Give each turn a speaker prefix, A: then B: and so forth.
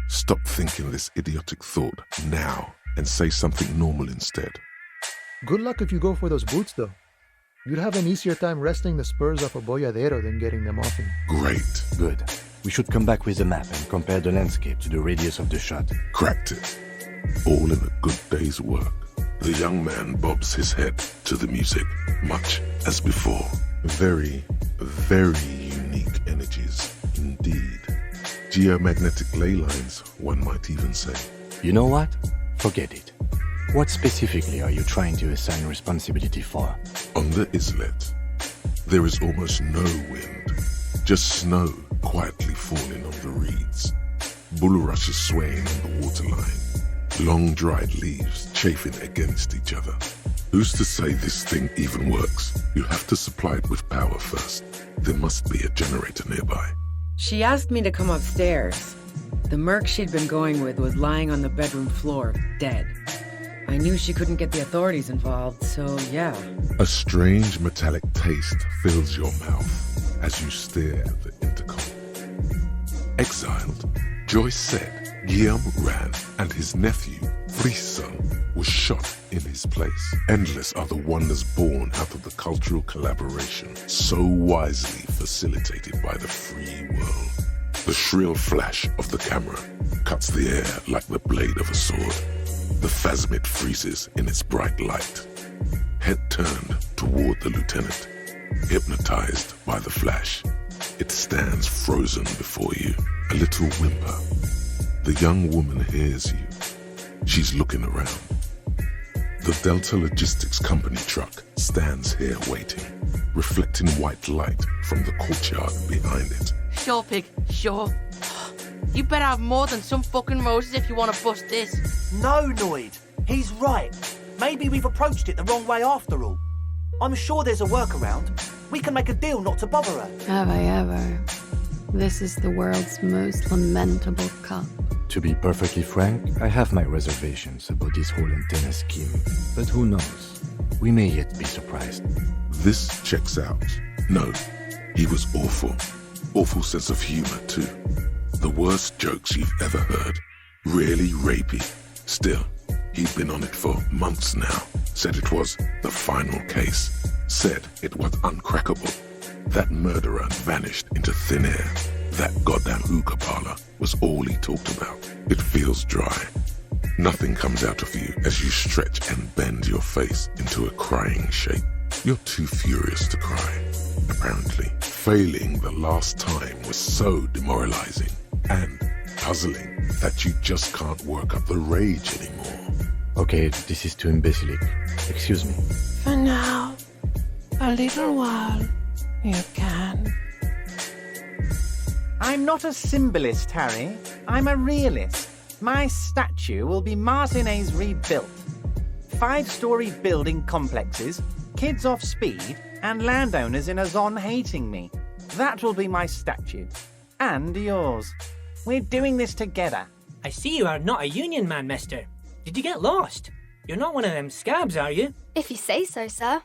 A: Stop thinking this idiotic thought now and say something normal instead.
B: Good luck if you go for those boots, though. You'd have an easier time wresting the spurs off a boyadero than getting them off him.
A: Great.
C: Good. We should come back with a map and compare the landscape to the radius of the shot.
A: Cracked it. All in a good day's work. The young man bobs his head to the music, much as before. Very, very unique energies indeed. Geomagnetic ley lines, one might even say.
C: You know what? Forget it. What specifically are you trying to assign responsibility for?
A: On the islet, there is almost no wind, just snow quietly falling on the reeds, bulrushes swaying on the waterline, long dried leaves chafing against each other. Who's to say this thing even works? You have to supply it with power first. There must be a generator nearby.
D: She asked me to come upstairs. The merc she'd been going with was lying on the bedroom floor, dead. I knew she couldn't get the authorities involved, so yeah.
A: A strange metallic taste fills your mouth as you stare at the intercom. Exiled, Joyce said Guillaume ran and his nephew, Frisson, was shot in his place. Endless are the wonders born out of the cultural collaboration so wisely facilitated by the free world. The shrill flash of the camera cuts the air like the blade of a sword. The phasmid freezes in its bright light. Head turned toward the lieutenant, hypnotized by the flash. It stands frozen before you, a little whimper. The young woman hears you. She's looking around. The Delta Logistics Company truck stands here waiting, reflecting white light from the courtyard behind it.
E: Sure, pig, sure. You better have more than some fucking roses if you want to bust this.
F: No, Noid. He's right. Maybe we've approached it the wrong way after all. I'm sure there's a workaround. We can make a deal not to bother her.
G: Have I ever? This is the world's most lamentable cup.
C: To be perfectly frank, I have my reservations about this whole antenna scheme. But who knows? We may yet be surprised.
A: This checks out. No, he was awful. Awful sense of humor, too. The worst jokes you've ever heard. Really rapey. Still, he'd been on it for months now. Said it was the final case. Said it was uncrackable. That murderer vanished into thin air. That goddamn hookah parlor was all he talked about. It feels dry. Nothing comes out of you as you stretch and bend your face into a crying shape. You're too furious to cry, apparently. Failing the last time was so demoralizing and puzzling that you just can't work up the rage anymore.
C: Okay, this is too imbecilic. Excuse me.
E: For now, a little while, you can.
H: I'm not a symbolist, Harry. I'm a realist. My statue will be Martinez rebuilt. 5-story building complexes, kids off speed, and landowners in a zone hating me. That will be my statue. And yours. We're doing this together.
I: I see you are not a union man, mister. Did you get lost? You're not one of them scabs, are you?
J: If you say so, sir.